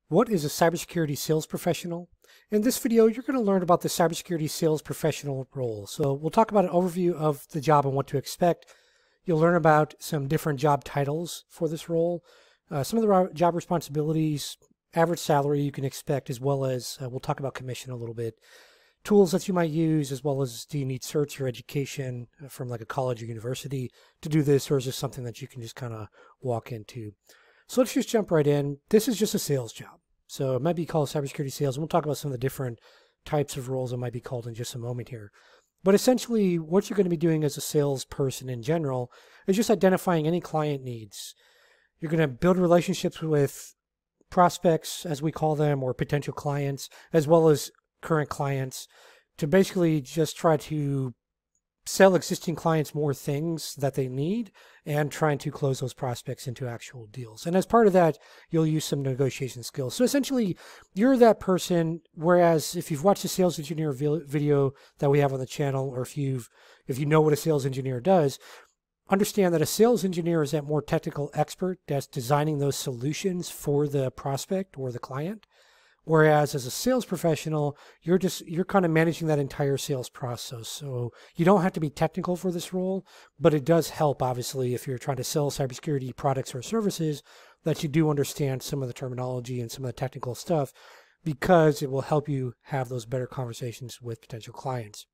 What is a cybersecurity sales professional? In this video, you're going to learn about the cybersecurity sales professional role. So we'll talk about an overview of the job and what to expect. You'll learn about some different job titles for this role, some of the job responsibilities, average salary you can expect, as well as we'll talk about commission a little bit, tools that you might use, as well as do you need certs or education from like a college or university to do this, or is this something that you can just kind of walk into? So let's just jump right in. This is just a sales job. So it might be called cybersecurity sales. And we'll talk about some of the different types of roles it might be called in just a moment here. But essentially, what you're going to be doing as a salesperson in general is just identifying any client needs. You're going to build relationships with prospects, as we call them, or potential clients, as well as current clients, to basically just try to sell existing clients more things that they need and trying to close those prospects into actual deals. And as part of that, you'll use some negotiation skills. So essentially, you're that person, whereas if you've watched the sales engineer video that we have on the channel, or if you know what a sales engineer does, understand that a sales engineer is that more technical expert that's designing those solutions for the prospect or the client. Whereas as a sales professional, you're kind of managing that entire sales process. So you don't have to be technical for this role, but it does help, obviously, if you're trying to sell cybersecurity products or services, that you do understand some of the terminology and some of the technical stuff, because it will help you have those better conversations with potential clients.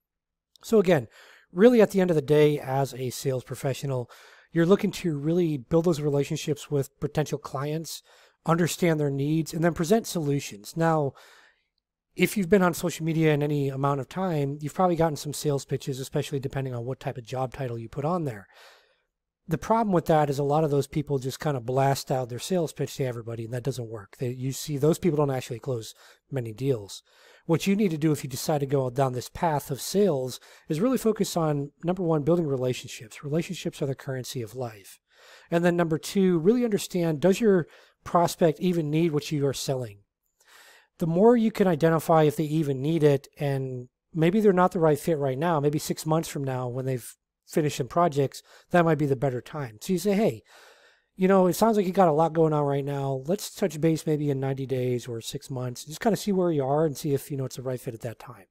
So again, really at the end of the day, as a sales professional, you're looking to really build those relationships with potential clients, understand their needs, and then present solutions. Now, if you've been on social media in any amount of time, you've probably gotten some sales pitches, especially depending on what type of job title you put on there. The problem with that is a lot of those people just kind of blast out their sales pitch to everybody, and that doesn't work. You see, those people don't actually close many deals. What you need to do if you decide to go down this path of sales is really focus on, number one, building relationships. Relationships are the currency of life. And then number two, really understand, does your prospect even need what you are selling? The more you can identify if they even need it, and maybe they're not the right fit right now, maybe 6 months from now when they've finished some projects, that might be the better time. So you say, hey, it sounds like you got a lot going on right now. Let's touch base maybe in 90 days or 6 months. Just kind of see where you are and see if it's the right fit at that time.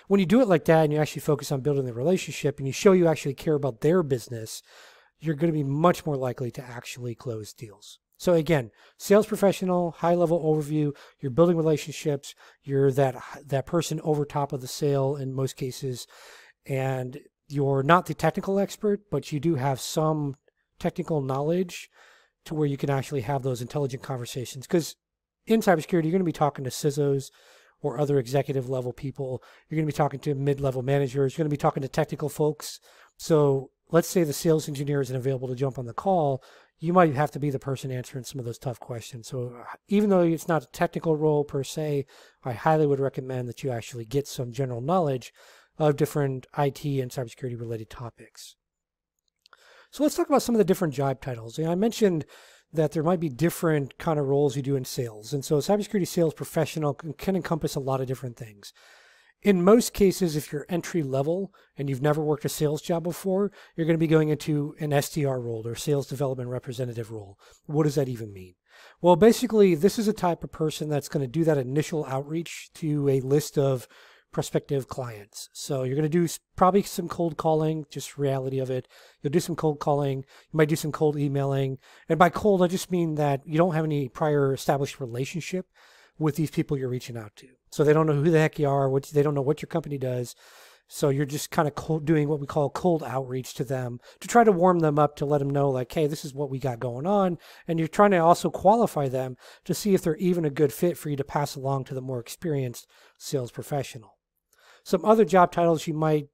When you do it like that and you actually focus on building the relationship and you show you actually care about their business, you're going to be much more likely to actually close deals. So again, sales professional, high-level overview, you're building relationships, you're that person over top of the sale in most cases, and you're not the technical expert, but you do have some technical knowledge to where you can actually have those intelligent conversations. Because in cybersecurity, you're going to be talking to CISOs or other executive level people. You're going to be talking to mid-level managers. You're going to be talking to technical folks. So let's say the sales engineer isn't available to jump on the call. You might have to be the person answering some of those tough questions. So even though it's not a technical role per se, I highly would recommend that you actually get some general knowledge of different IT and cybersecurity related topics. So let's talk about some of the different job titles. I mentioned that there might be different kind of roles you do in sales. And so a cybersecurity sales professional can encompass a lot of different things. In most cases, if you're entry level and you've never worked a sales job before, you're going to be going into an SDR role, or sales development representative role. What does that even mean? Well, basically, this is a type of person that's going to do that initial outreach to a list of prospective clients. So you're going to do probably some cold calling, just reality of it. You'll do some cold calling. You might do some cold emailing. And by cold, I just mean that you don't have any prior established relationship with these people you're reaching out to. So they don't know who the heck you are, they don't know what your company does. So you're just kind of doing what we call cold outreach to them to try to warm them up, to let them know like, hey, this is what we got going on. And you're trying to also qualify them to see if they're even a good fit for you to pass along to the more experienced sales professional. Some other job titles you might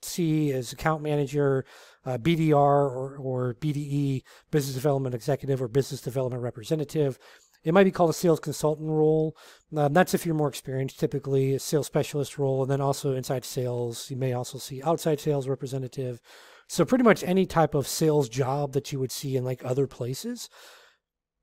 see is account manager, BDR or BDE, business development executive or business development representative. It might be called a sales consultant role. That's if you're more experienced, typically a sales specialist role, and then also inside sales. You may also see outside sales representative. So pretty much any type of sales job that you would see in like other places,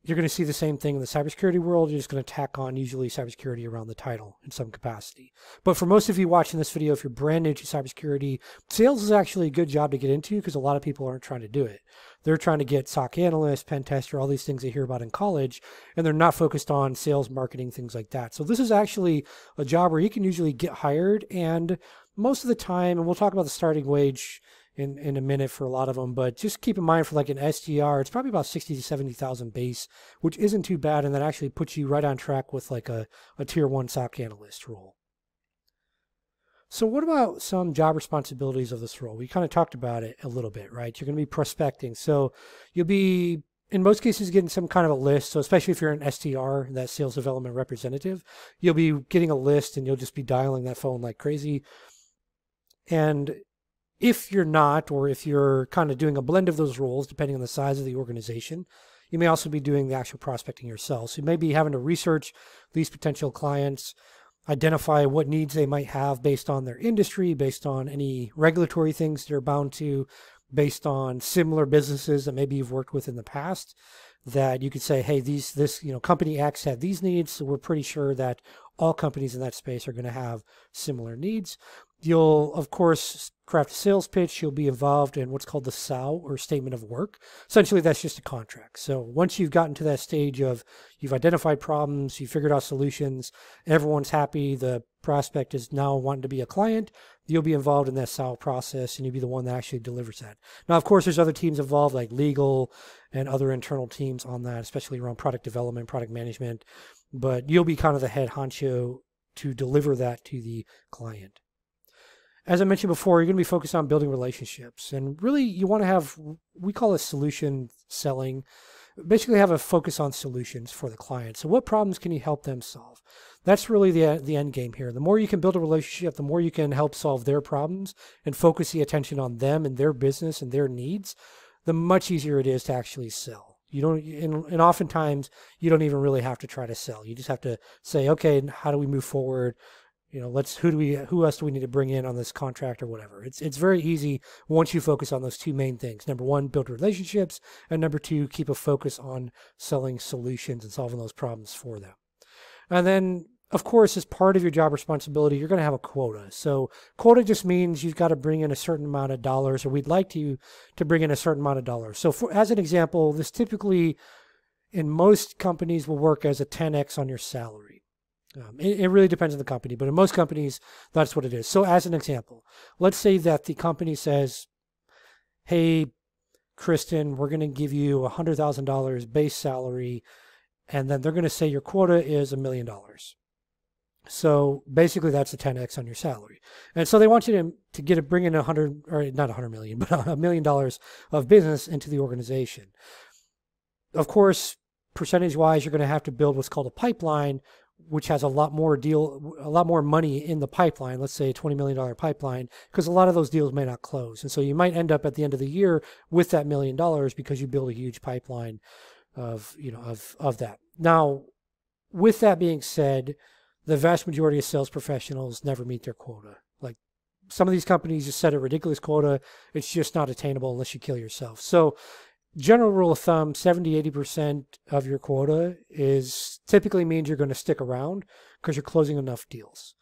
you're going to see the same thing in the cybersecurity world. You're just going to tack on usually cybersecurity around the title in some capacity. But for most of you watching this video, if you're brand new to cybersecurity, sales is actually a good job to get into because a lot of people aren't trying to do it. They're trying to get SOC analyst, pen tester, all these things they hear about in college, and they're not focused on sales, marketing, things like that. So this is actually a job where you can usually get hired, and most of the time, and we'll talk about the starting wage in a minute for a lot of them, but just keep in mind for like an SDR, it's probably about 60 to 70,000 base, which isn't too bad, and that actually puts you right on track with like a tier 1 SOC analyst role. So what about some job responsibilities of this role? We kind of talked about it a little bit, right? You're going to be prospecting. So you'll be, in most cases, getting some kind of a list. So especially if you're an SDR, that sales development representative, you'll be getting a list and you'll just be dialing that phone like crazy. And if you're not, or if you're kind of doing a blend of those roles, depending on the size of the organization, you may also be doing the actual prospecting yourself. So you may be having to research these potential clients, identify what needs they might have based on their industry, based on any regulatory things they're bound to, based on similar businesses that maybe you've worked with in the past, that you could say, hey, this company X had these needs, so we're pretty sure that all companies in that space are going to have similar needs. You'll, of course, craft a sales pitch. You'll be involved in what's called the SOW, or statement of work. Essentially, that's just a contract. So once you've gotten to that stage of you've identified problems, you've figured out solutions, everyone's happy, the prospect is now wanting to be a client, you'll be involved in that SOW process, and you'll be the one that actually delivers that. Now, of course, there's other teams involved, like legal and other internal teams on that, especially around product development, product management, but you'll be kind of the head honcho to deliver that to the client. As I mentioned before, you're going to be focused on building relationships, and really you want to have, we call it solution selling, basically have a focus on solutions for the client. So what problems can you help them solve? That's really the end game here. The more you can build a relationship, the more you can help solve their problems and focus the attention on them and their business and their needs, the much easier it is to actually sell. You don't, and oftentimes you don't even really have to try to sell. You just have to say, okay, how do we move forward? Who else do we need to bring in on this contract or whatever? It's very easy once you focus on those two main things. Number one, build relationships, and number two, keep a focus on selling solutions and solving those problems for them. And then, of course, as part of your job responsibility, you're going to have a quota. So quota just means you've got to bring in a certain amount of dollars, or we'd like you to bring in a certain amount of dollars. So as an example, this typically in most companies will work as a 10x on your salary. It really depends on the company, but in most companies, that's what it is. So as an example, let's say that the company says, hey, Kristen, we're going to give you $100,000 base salary, and then they're going to say your quota is $1 million. So basically that's a 10x on your salary. And so they want you to bring in not 100 million, but $1 million of business into the organization. Of course, percentage-wise, you're going to have to build what's called a pipeline, which has a lot more money in the pipeline, let's say a $20 million pipeline, because a lot of those deals may not close. And so you might end up at the end of the year with that $1 million because you build a huge pipeline of that. Now, with that being said, the vast majority of sales professionals never meet their quota. Like some of these companies just set a ridiculous quota. It's just not attainable unless you kill yourself. So general rule of thumb, 70-80% of your quota typically means you're going to stick around because you're closing enough deals.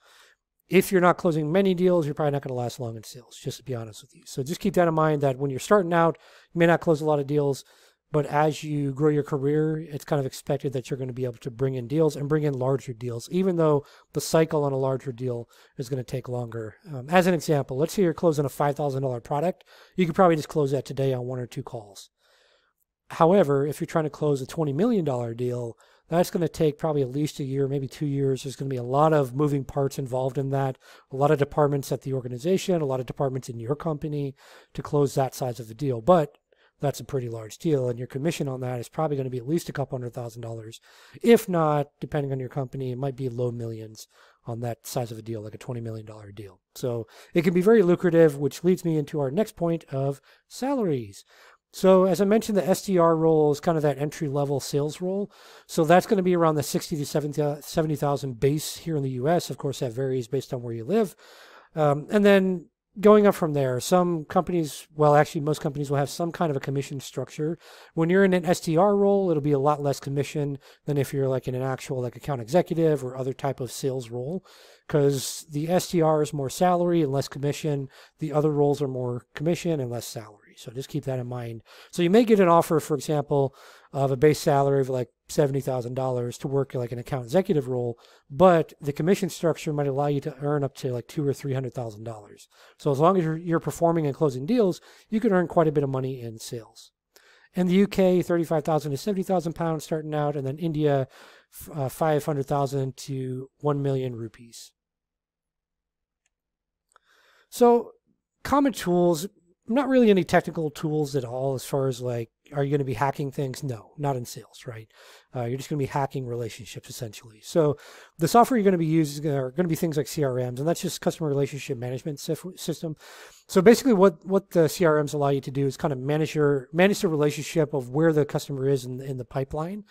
If you're not closing many deals, you're probably not going to last long in sales, just to be honest with you. So just keep that in mind, that when you're starting out, you may not close a lot of deals, but as you grow your career, it's kind of expected that you're going to be able to bring in deals and bring in larger deals, even though the cycle on a larger deal is going to take longer. As an example, let's say you're closing a $5,000 product. You could probably just close that today on 1 or 2 calls. However, if you're trying to close a $20 million deal, that's going to take probably at least a year, maybe 2 years. There's going to be a lot of moving parts involved in that, a lot of departments at the organization, a lot of departments in your company to close that size of a deal. But that's a pretty large deal, and your commission on that is probably going to be at least a couple $100,000. If not, depending on your company, it might be low millions on that size of a deal, like a $20 million deal. So it can be very lucrative, which leads me into our next point of salaries. So as I mentioned, the SDR role is kind of that entry-level sales role. So that's going to be around the 60 to 70,000 base here in the U.S. Of course, that varies based on where you live. And then going up from there, some companies, well, actually most companies will have some kind of a commission structure. When you're in an SDR role, it'll be a lot less commission than if you're like in an actual like account executive or other type of sales role, because the SDR is more salary and less commission. The other roles are more commission and less salary. So just keep that in mind. So you may get an offer, for example, of a base salary of like $70,000 to work like an account executive role, but the commission structure might allow you to earn up to like $200,000 or $300,000. So as long as you're performing and closing deals, you can earn quite a bit of money in sales. In the UK, 35,000 to 70,000 pounds starting out, and then India, 500,000 to 1 million rupees. So common tools, not really any technical tools at all as far as like, are you going to be hacking things? No, not in sales, right? You're just going to be hacking relationships essentially. So the software you're going to be using are going to be things like CRMs, and that's just customer relationship management system. So basically what the CRMs allow you to do is kind of manage the relationship of where the customer is in the pipeline.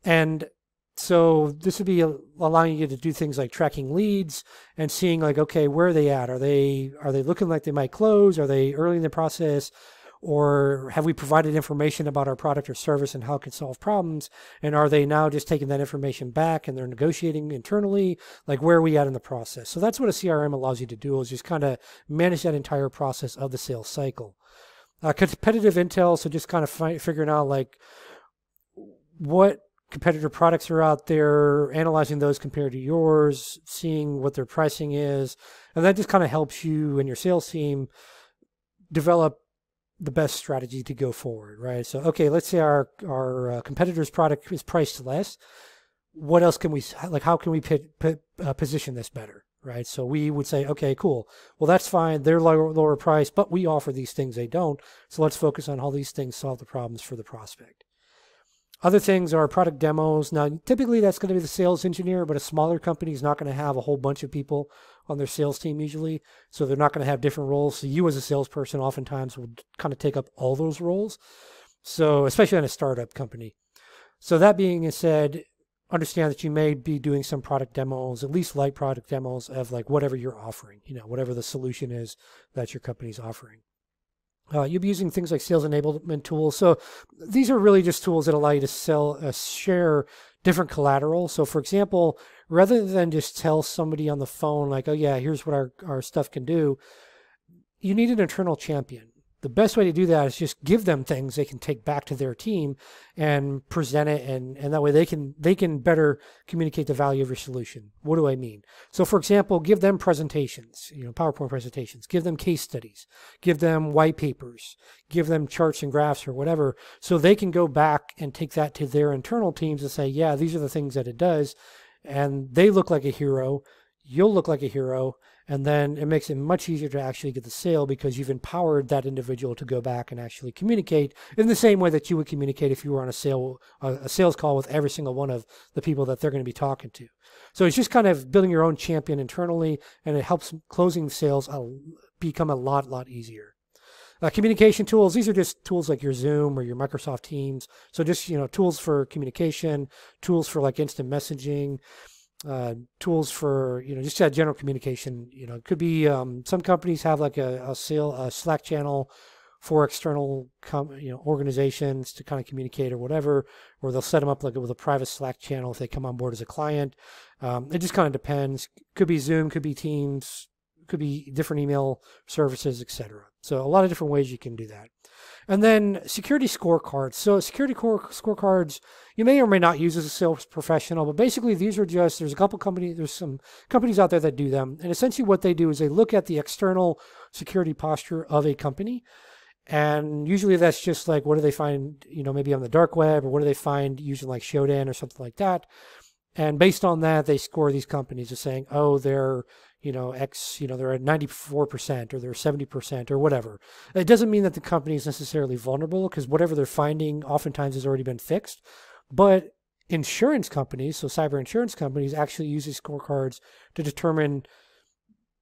And so this would be allowing you to do things like tracking leads and seeing like, okay, where are they at? Are they looking like they might close? Are they early in the process? Or have we provided information about our product or service and how it can solve problems? And are they now just taking that information back and they're negotiating internally? Like, where are we at in the process? So that's what a CRM allows you to do, is just kind of manage that entire process of the sales cycle. Competitive intel, so just kind of figuring out like what competitor products are out there, analyzing those compared to yours, seeing what their pricing is. And that just kind of helps you and your sales team develop the best strategy to go forward, right? So, okay, let's say our competitor's product is priced less. What else can we, like, how can we position this better, right? So we would say, okay, cool. Well, that's fine. They're lower price, but we offer these things they don't. So let's focus on how these things solve the problems for the prospect. Other things are product demos. Now, typically that's going to be the sales engineer, but a smaller company is not going to have a whole bunch of people on their sales team usually. So they're not going to have different roles. So you as a salesperson oftentimes will kind of take up all those roles. So especially in a startup company. So that being said, understand that you may be doing some product demos, at least light product demos of like whatever you're offering, whatever the solution is that your company's offering. You'll be using things like sales enablement tools. So these are really just tools that allow you to share different collateral. So for example, rather than just tell somebody on the phone like, oh yeah, here's what our stuff can do, you need an internal champion. The best way to do that is just give them things they can take back to their team and present it, and that way they can better communicate the value of your solution. What do I mean? So for example, give them presentations, PowerPoint presentations, give them case studies, give them white papers, give them charts and graphs or whatever, so they can go back and take that to their internal teams and say, yeah, these are the things that it does, and they look like a hero, you'll look like a hero. And then it makes it much easier to actually get the sale because you've empowered that individual to go back and actually communicate in the same way that you would communicate if you were on a sales call with every single one of the people that they're going to be talking to. So it's just kind of building your own champion internally, and it helps closing sales become a lot easier. Communication tools, these are just tools like your Zoom or your Microsoft Teams. So just, tools for communication, tools for like instant messaging, tools for, just general communication. It could be, some companies have like a Slack channel for external, organizations to kind of communicate or whatever, or they'll set them up like with a private Slack channel if they come on board as a client. It just kind of depends. Could be Zoom, could be Teams, could be different email services, etc. So a lot of different ways you can do that. And then security scorecards. So security scorecards, you may or may not use as a sales professional, but basically these are just, there's some companies out there that do them. And essentially what they do is they look at the external security posture of a company. And usually that's just like, what do they find, maybe on the dark web, or what do they find using like Shodan or something like that. And based on that, they score these companies as saying, oh, they're, they're at 94% or they're 70% or whatever. It doesn't mean that the company is necessarily vulnerable, because whatever they're finding oftentimes has already been fixed. But insurance companies, so cyber insurance companies, actually use these scorecards to determine,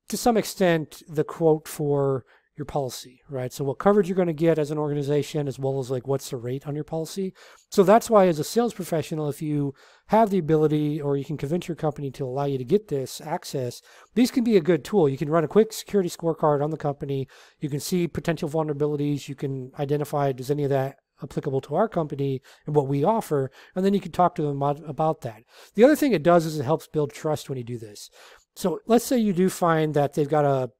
to some extent, the quote for your policy, right? So what coverage you're going to get as an organization, as well as like what's the rate on your policy. So that's why as a sales professional, if you have the ability or you can convince your company to allow you to get this access, these can be a good tool. You can run a quick security scorecard on the company. You can see potential vulnerabilities. You can identify, does any of that applicable to our company and what we offer, and then you can talk to them about that. The other thing it does is it helps build trust when you do this. So let's say you do find that they've got a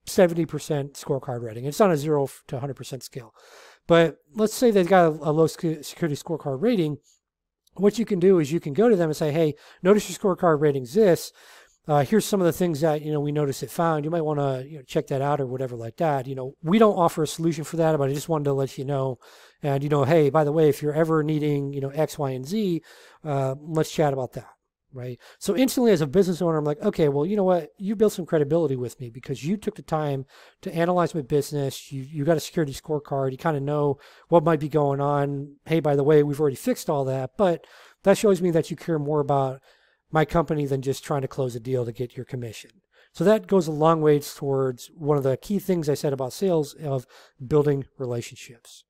70% scorecard rating. It's on a 0 to 100% scale. But let's say they've got a low security scorecard rating. What you can do is you can go to them and say, hey, notice your scorecard rating's this. Here's some of the things that, we noticed it found. You might want to check that out or whatever like that. We don't offer a solution for that, but I just wanted to let you know. And, hey, by the way, if you're ever needing, X, Y, and Z, let's chat about that. Right. So instantly as a business owner, I'm like, okay, well, you know what? You built some credibility with me because you took the time to analyze my business. You got a security scorecard. You kind of know what might be going on. Hey, by the way, we've already fixed all that. But that shows me that you care more about my company than just trying to close a deal to get your commission. So that goes a long ways towards one of the key things I said about sales of building relationships.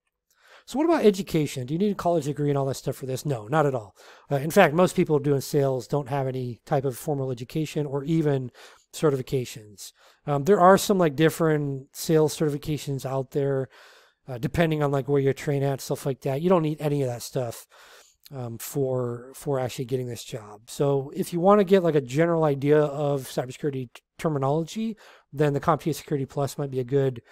So what about education? Do you need a college degree and all that stuff for this? No, not at all. In fact, most people doing sales don't have any type of formal education or even certifications. There are some like different sales certifications out there, depending on like where you're trained at, stuff like that. You don't need any of that stuff for actually getting this job. So if you want to get like a general idea of cybersecurity terminology, then the CompTIA Security Plus might be a good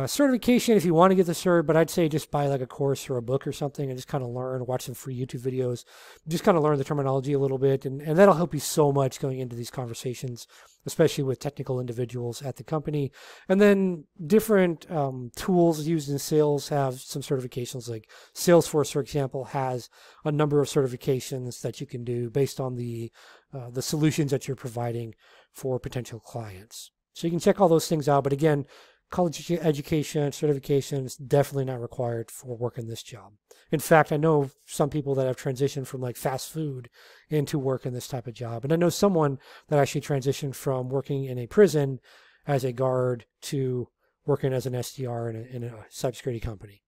certification if you want to get the cert, but I'd say just buy like a course or a book or something and just kind of learn, watch some free YouTube videos, just kind of learn the terminology a little bit. And that'll help you so much going into these conversations, especially with technical individuals at the company. And then different tools used in sales have some certifications, like Salesforce, for example, has a number of certifications that you can do based on the solutions that you're providing for potential clients. So you can check all those things out. But again, college education, certification is definitely not required for working this job. In fact, I know some people that have transitioned from like fast food into working this type of job. And I know someone that actually transitioned from working in a prison as a guard to working as an SDR in a cybersecurity company.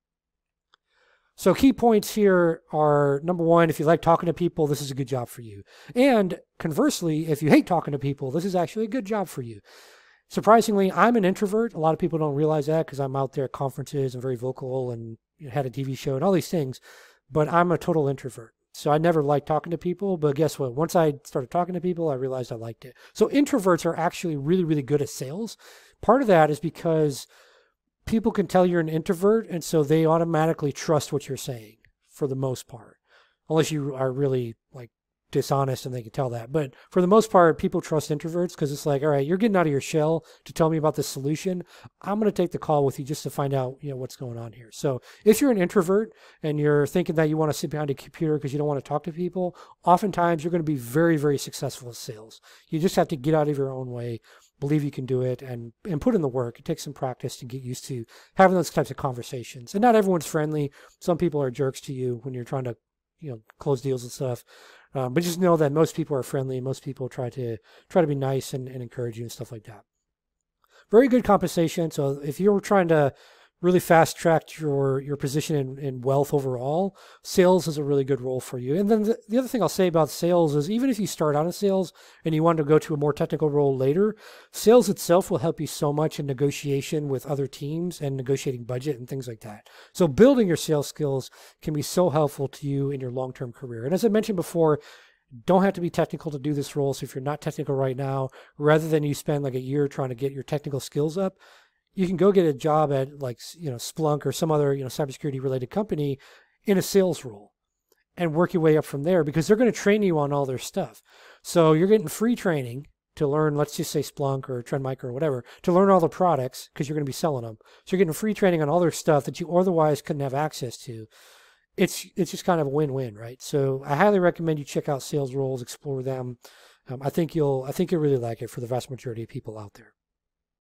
So key points here are, number one, if you like talking to people, this is a good job for you. And conversely, if you hate talking to people, this is actually a good job for you. Surprisingly, I'm an introvert. A lot of people don't realize that because I'm out there at conferences and very vocal and had a TV show and all these things, but I'm a total introvert. So I never liked talking to people, but guess what? Once I started talking to people, I realized I liked it. So introverts are actually really, really good at sales. Part of that is because people can tell you're an introvert, and so they automatically trust what you're saying for the most part, unless you are really like dishonest and they can tell that. But for the most part, people trust introverts because it's like, all right, you're getting out of your shell to tell me about this solution. I'm going to take the call with you just to find out, what's going on here. So if you're an introvert and you're thinking that you want to sit behind a computer because you don't want to talk to people, oftentimes you're going to be very, very successful at sales. You just have to get out of your own way, believe you can do it, and put in the work. It takes some practice to get used to having those types of conversations. And not everyone's friendly. Some people are jerks to you when you're trying to, close deals and stuff. But just know that most people are friendly. Most people try to be nice and encourage you and stuff like that. Very good compensation. So if you're trying to really fast track your position in wealth overall, sales is a really good role for you. And then the other thing I'll say about sales is even if you start out in sales and you want to go to a more technical role later, sales itself will help you so much in negotiation with other teams and negotiating budget and things like that. So building your sales skills can be so helpful to you in your long-term career. And as I mentioned before, don't have to be technical to do this role. So if you're not technical right now, rather than you spend like a year trying to get your technical skills up, you can go get a job at like, Splunk or some other, cybersecurity related company in a sales role and work your way up from there because they're going to train you on all their stuff. So you're getting free training to learn, let's just say Splunk or Trend Micro or whatever, to learn all the products because you're going to be selling them. So you're getting free training on all their stuff that you otherwise couldn't have access to. It's just kind of a win-win, right? So I highly recommend you check out sales roles, explore them. I think you'll really like it for the vast majority of people out there.